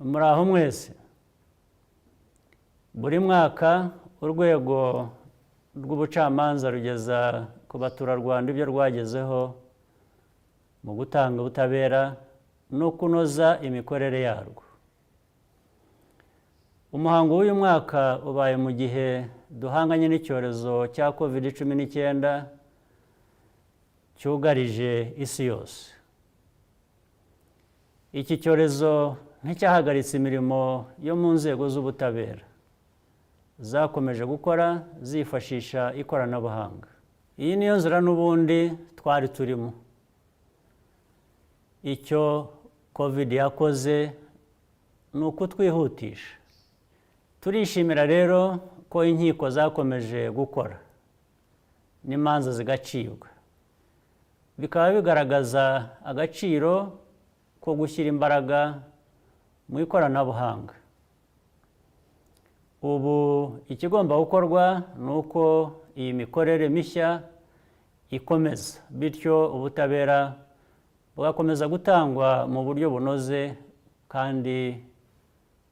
Muraho mwese. Buri mwaka urwego rw'ubucamanza rugeza ku baturarwanda ibyo rwagezeho mu gutanga ubutabera no kunoza imikorere yarwo. Umuhango w'uyu mwaka ubaye mu gihe duhanganye n'icyorezo cya COVID-19 cyugarije isi yose. Iki cyorezo nticyahagaritse imirimo yo mu nzego z'ubutabera. Zakomeje gukora zifashisha ikoranabuhanga. Iyi niyo nzira n'ubundi twari turimo. Icyo COVID yakoze ni ukutwihutisha. Turishimira rero ko inkiko zakomeje gukora n'imanza zigacibwa. Bikaba bigaragaza agaciro ko gushyira imbaraga mu ikoranabuhanga. Ubu ikigomba gukorwa ni uko iyi mikorere mishya ikomeza, bityo ubutabera bugakomeza gutangwa mu buryo bunoze kandi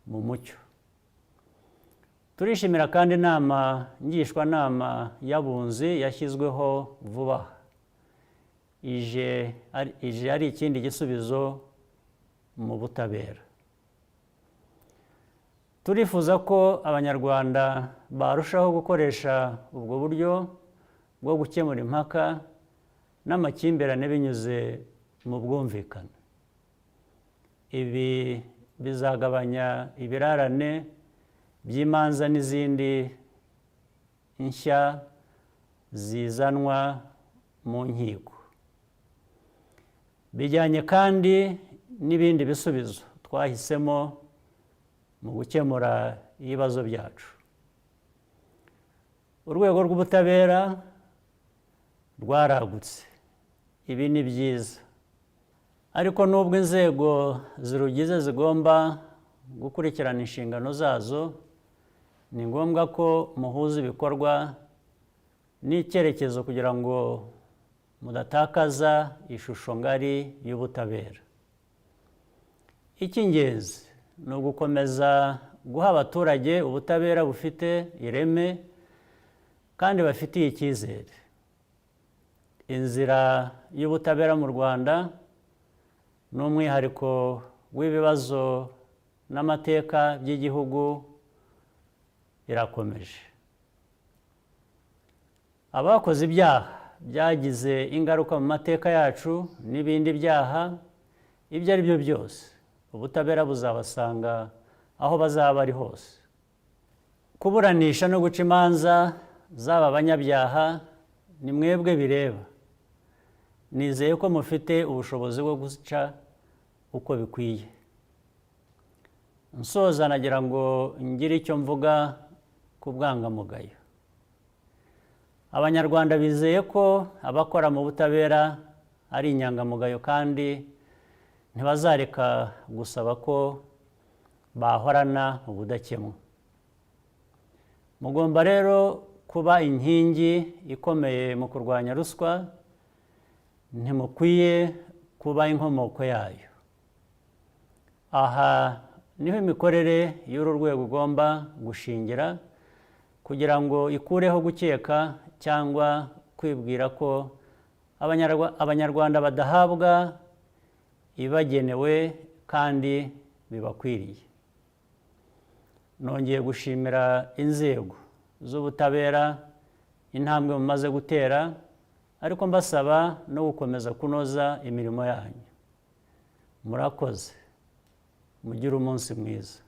mu mucyo. Turishimira kandi inama ngishwanama y'abunzi yashyizweho vuba aha. Ije ari ikindi gisubizo mu butabera. Turifuza ko Abanyarwanda barushaho gukoresha ubwo buryo bwo gukemura impaka n'amakimbirane binyuze mu bwumvikane. Ibi bizagabanya ibirarane by'imanza n'izindi nshya zizanwa mu nkiko. Bijyanye kandi n'ibindi bisubizo twahisemo mu gukemura ibibazo byacu. Urwego rw'ubutabera rwaragutse. Ibi ni byiza. Ariko nubwo inzego zirugize zigomba gukurikirana inshingano zazo, ni ngombwa ko muhuza ibikorwa n'icyerekezo kugira ngo mudatakaza ishusho ngari y'ubutabera. Icy'ingenzi ni ugukomeza guha abaturage ubutabera bufite ireme kandi bafitiye icyizere. Inzira y'ubutabera mu Rwanda ni umwihariko w'ibibazo n'amateka by'igihugu irakomeje. Abakoze ibyaha byagize ingaruka mu mateka yacu n'ibindi byaha ibyo ari byo byose, ubutabera buzabasanga aho bazaba bari hose. Kuburanisha no guca imanza z'aba banyabyaha ni mwebwe bireba. Nizeye ko mufite ubushobozi bwo guca uko bikwiye. Nsoza nagira ngo ngire icyo mvuga ku bwangamugayo. Abanyarwanda bizeye ko abakora mu butabera ari inyangamugayo kandi ntibazareka gusaba ko bahorana ubudakemwa. Mugomba rero kuba inkingi ikomeye mu kurwanya ruswa, ntimukwiye kuba inkomoko yayo. Aha niho imikorere y'uru rwego igomba gushingira kugira ngo ikureho gukeka cyangwa kwibwira ko Abanyarwanda badahabwa ibagenewe kandi bibakwiriye. Nongeye gushimira inzego z'ubutabera intambwe mumaze gutera, ariko mbasaba no gukomeza kunoza imirimo yanyu. Murakoze. Mugire umunsi mwiza.